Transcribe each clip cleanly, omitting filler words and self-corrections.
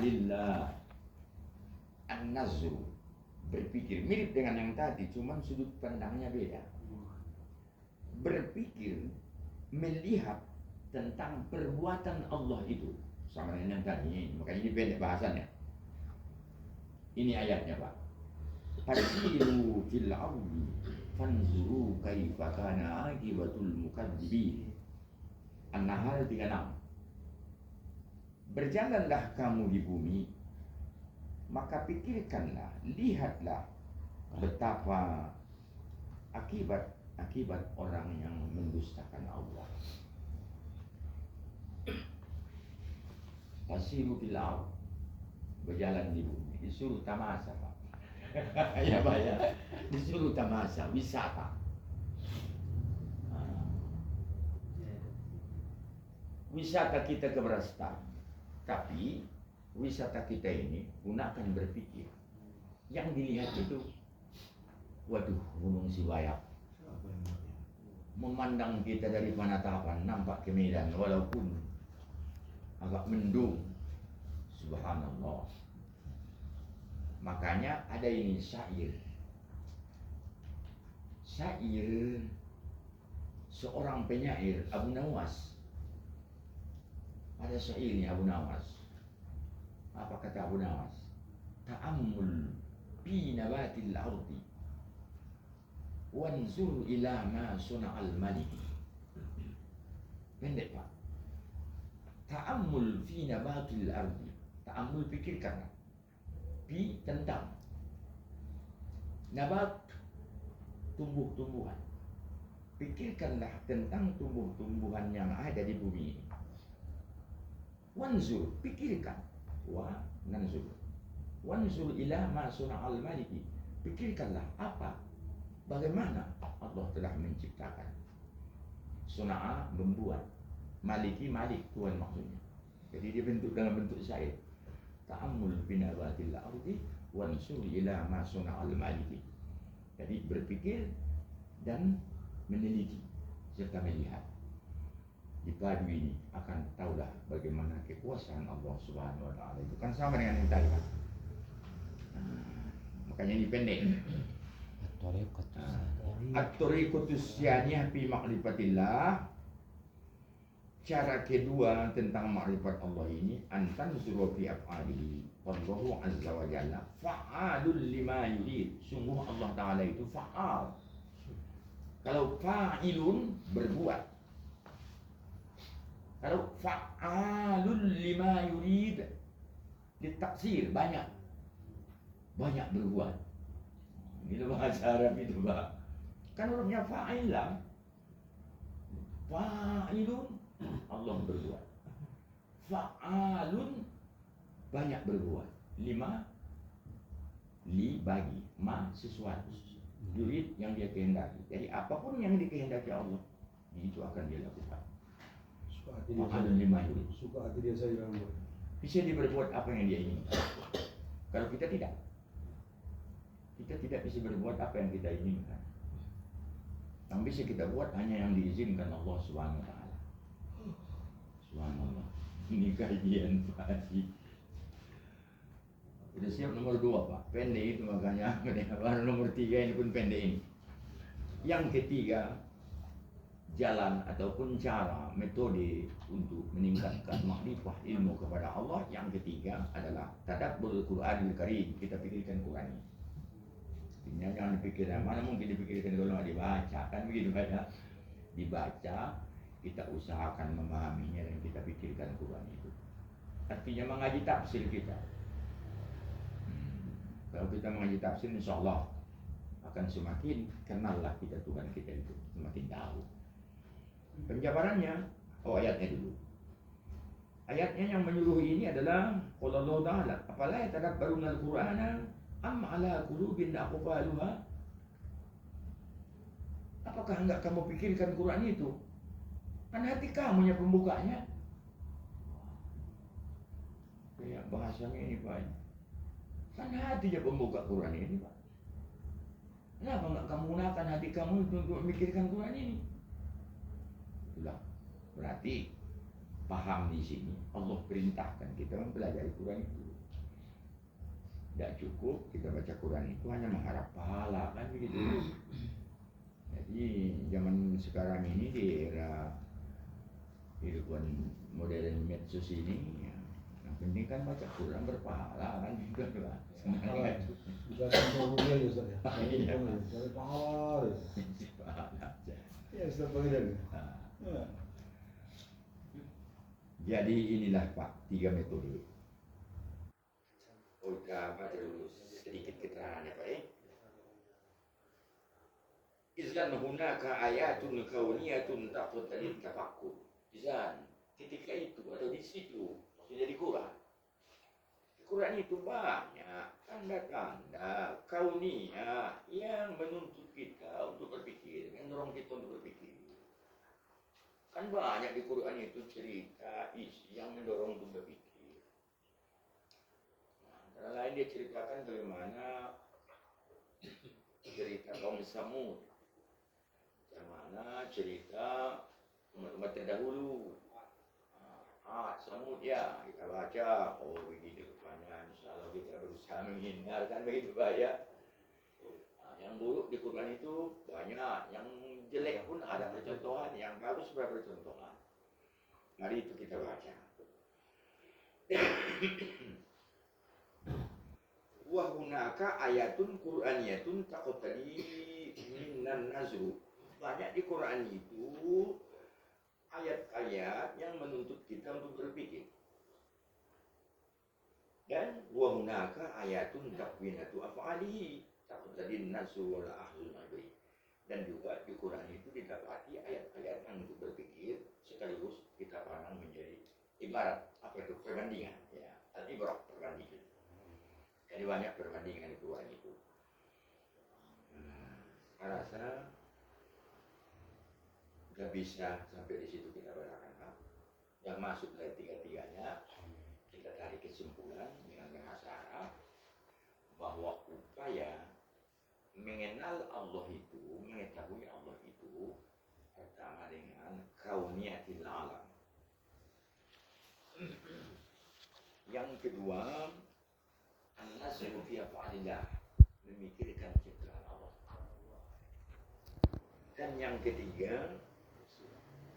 lillah. An-nazru, berpikir, mirip dengan yang tadi, cuman sudut pandangnya beda. Berpikir, melihat tentang perbuatan Allah itu sama dengan yang tadi. Makanya ini pendek bahasannya. Ini ayatnya, Pak. Fasiru fil ardi fanzuru kaifa kana aqibatul mukadzibin. An-Nahl 36. Berjalanlah kamu di bumi, maka pikirkanlah, lihatlah betapa akibat orang yang mendustakan Allah. Fasiru fil ardh, berjalan di bumi, disuruh tamasa, Pak. Ya, Pak ya, disuruh tamasa, wisata. Wisata kita ke Brastad, tapi wisata kita ini gunakan berpikir. Yang dilihat itu, waduh, Gunung Siwayak. Memandang kita dari Penatapan, nampak ke Medan, walaupun agak mendung. Subhanallah. Makanya ada ini syair. Syair seorang penyair, Abu Nawas. Ada syairnya Abu Nawas. Apa kata Abu Nawas? Ta'ammul fi nabatil ardi wanzur ila ma suna'al maliki. Pendek, Pak. Ta'ammul fi nabatil ardi. Ta'ammul, pikirkan. Fi, tentang. Nabat, tumbuh-tumbuhan. Pikirkanlah tentang tumbuh-tumbuhan yang ada di bumi ini. Wanzur, pikirkan. Wa nanzur. Wanzur ila ma suna'al maliki. Pikirkanlah apa, bagaimana Allah telah menciptakan. Suna'a, membuat. Maliki, malik, Tuhan maksudnya. Jadi dia bentuk dalam bentuk syair. Ta'ammul binabatil ardi wansur ila ma suna'al maliki. Jadi berpikir dan meneliti serta melihat. Di padu ini akan tahulah bagaimana kekuasaan Allah Subhanahu wa taala itu. Kan sama dengan yang tadi, Pak. Makanya ini pendek. At-tariqatus tsaniyah fi ma'rifatillah. Cara kedua tentang ma'rifat Allah ini, antan zuru fi af'alihi. Wallahu azza wa jalla fa'alul lima yurid. Sungguh Allah taala itu fa'al. Kalau fa'ilun, berbuat. Kalau fa'alul lima yurid, ditaksir, banyak berbuat. Ini bahasa Arab itu, Pak. Kan hurufnya fa'ilah. Fa'ilun, Allah berbuat. Fa'alun, banyak berbuat. Lima, li, bagi. Ma, sesuatu. Yurid, yang dia kehendaki. Jadi apapun yang dikehendaki Allah, itu akan dia lakukan. Suka hati dia saya bilang, bisa dia berbuat apa yang dia inginkan. Kalau kita tidak bisa berbuat apa yang kita inginkan. Yang bisa kita buat hanya yang diizinkan Allah Subhanahu wa taala. Subhanallah. Ini kajian pagi. Udah siap nomor 2, Pak. Pendek itu makanya. Baru nomor 3 ini pun pendek ini. Yang ketiga, jalan ataupun cara, metode untuk meningkatkan makrifah ilmu kepada Allah. Yang ketiga adalah tadabbur Qur'anil Karim. Kita pikirkan Quran ini. Jangan dipikirkan, mana mungkin dipikirkan kalau nggak dibaca, kan begitu, Pak ya? Dibaca, kita usahakan memahaminya dan kita pikirkan Quran itu. Artinya mengaji tafsir kita. Kalau kita mengaji tafsir, insya Allah akan semakin kenallah kita Tuhan kita itu, semakin tahu. Penjabarannya, ayatnya dulu. Ayatnya yang menyuruh ini adalah qala Allah Ta'ala, afala yatadabbaruna al-Qur'ana am ala qulubin aqfaluha. Apakah enggak kamu pikirkan Quran itu? Kan hati kamu yang pembukanya. Ya, bahasanya ini, Pak. Kan hati yang pembuka Quran ini, Pak. Kenapa enggak kamu gunakan hati kamu untuk memikirkan Quran ini? Itulah. Berarti paham di sini Allah perintahkan kita mempelajari Quran itu. Tidak cukup kita baca Quran itu hanya mengharap pahala kan begitu. Jadi zaman sekarang ini di era kehidupan modern medsos ini, ya, yang penting kan baca Quran berpahala kan juga lah. Sebenarnya itu Bisa sampai ya Ustaz ya. Iya. Dari pahala. pahala aja. Ya Ustaz Pangeran. Nah, jadi inilah Pak 3 metode. Udah baca dulu sedikit keterangannya Pak. Izan hunaka ayatun kauniyatun taqtadit tafakkur. Izan, ketika itu atau di situ sudah di Quran. Di Quran itu banyak tanda-tanda kauniyah yang menuntut kita untuk berpikir, mendorong kita untuk berpikir. Kan banyak di Quran itu cerita isi yang mendorong untuk berpikir. Nah, antara lain dia ceritakan bagaimana cerita kaum Samud, bagaimana cerita umat-umat terdahulu. Samud ya kita baca, oh begitu rupanya. Insyaallah kita berusaha menghindarkan begitu Pak ya. Yang buruk di Quran itu banyak, yang jelek pun ada percontohan, yang bagus beberapa percontohan. Mari itu kita baca. Wa hunaka ayatun Qur'aniyatun taqtadi minan nazru. Banyak di Quran itu ayat-ayat yang menuntut kita untuk berpikir. Dan wa hunaka ayatun takwinatu af'alihi taqtadi nasu wal ahlul maghrib. Dan juga di Quran itu didapati ayat-ayat yang untuk berpikir sekaligus kita pandang menjadi ibarat apa itu perbandingan ya, al-ibrah perbandingan. Jadi banyak perbandingan di Quran itu. Saya rasa nggak bisa sampai di situ kita bacakan Pak. Yang masuk dari tiga-tiganya kita tarik kesimpulan dengan bahasa Arab bahwa upaya mengenal Allah itu, mengetahui Allah itu pertama dengan kauniyatil alam. Yang kedua, an-nazru fi af'alillah, memikirkan ciptaan Allah. Dan yang ketiga,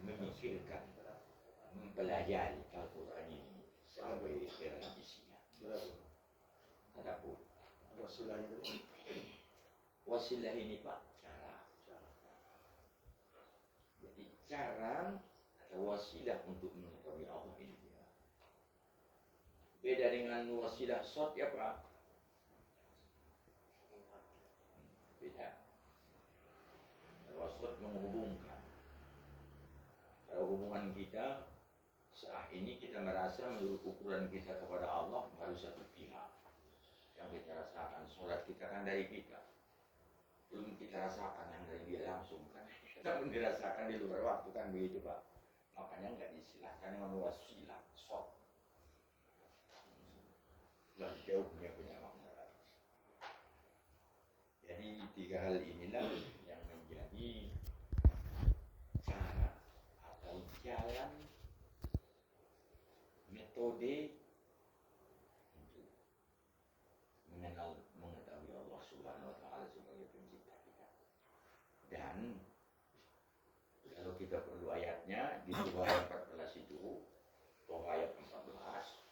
memikirkan, mempelajari Al-Quran ini sebagai dalam isinya. Adapun wasilah itu, wasilah ini Pak, cara. Jadi cara atau wasilah untuk mengetahui Allah ini dia. Beda dengan wasilah short ya Pak. Beda. Short menghubungkan. Kalau hubungan kita saat ini kita merasa menurut ukuran kita kepada Allah baru satu pihak yang kita rasakan. Sholat kita kan dari kita, belum kita rasakan yang dari dia langsung kan. Namun dirasakan di luar waktu kan begitu Pak. Makanya nggak disilahkan dengan wasilah short. Lebih jauh punya makna. Jadi tiga hal inilah yang menjadi cara atau jalan metode untuk mengetahui Allah Subhanahu wa taala sebagai pencipta kita. Dan kalau kita perlu ayatnya di surah ayat 14 itu, surah ayat 14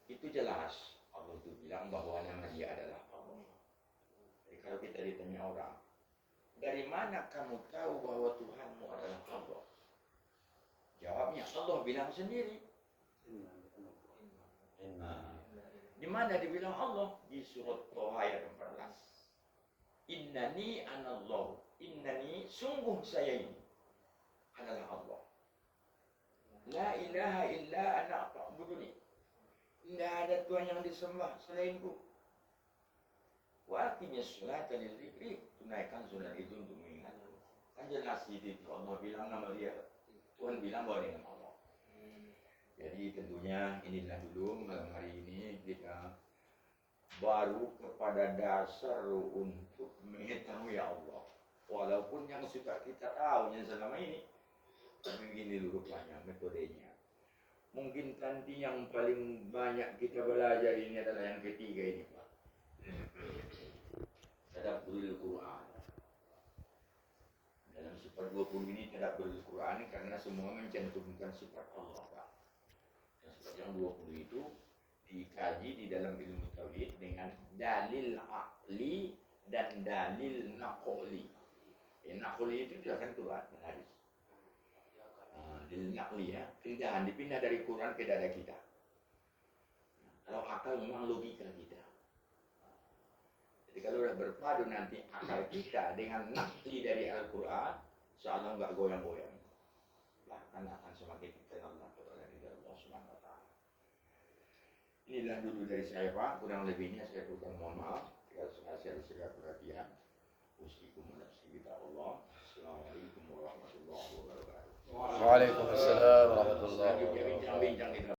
itu jelas Allah itu bilang bahwa nama dia adalah Allah. Jadi kalau kita ditanya orang, dari mana kamu tahu bahwa Tuhanmu adalah Allah? Jawabnya Allah bilang sendiri. Di mana dibilang Allah? Di surat Thaha ayat 14. Innani anallah. Innani sungguh saya ini adalah Allah. La ilaha illa ana fa'buduni. Tidak ada Tuhan yang disembah selainku. Wa aqimis sholata lidzikri. Tunaikan salat itu untuk mengingatku. Kan jelas itu Allah bilang nama dia. Tuhan bilang bahwa dengan Allah. Jadi tentunya inilah dulu malam hari ini kita baru kepada dasar untuk mengetahui Allah. Walaupun yang sudah kita tahu yang selama ini, tapi begini dulu rupanya metodenya. Mungkin nanti yang paling banyak kita belajar ini adalah yang ketiga ini Pak. Tadabburul Quran. Dalam sifat 20 ini tadabburul Quran karena semua mencantumkan sifat Allah, Pak. Dan sifat yang 20 itu dikaji di dalam ilmu tauhid dengan dalil aqli dan dalil naqli. Naqli itu kan Quran dan hadis. Dalil naqli ya, pindahan dipindah dari Quran ke dada kita. Kalau akal memang logika kita. Jadi kalau sudah berpadu nanti akal kita dengan naqli dari Al-Quran, seolah nggak goyang-goyang. Bahkan akan semakin kita Allah kepada Allah Subhanahu Wa Taala. Inilah dulu dari saya, Pak. Kurang lebihnya saya ucapkan mohon maaf. Kalau saya segera perhatian. Usikum nafsi kita Allah. Assalamualaikum warahmatullahi wabarakatuh. Waalaikumsalam warahmatullahi wabarakatuh. Bincang-bincang kita.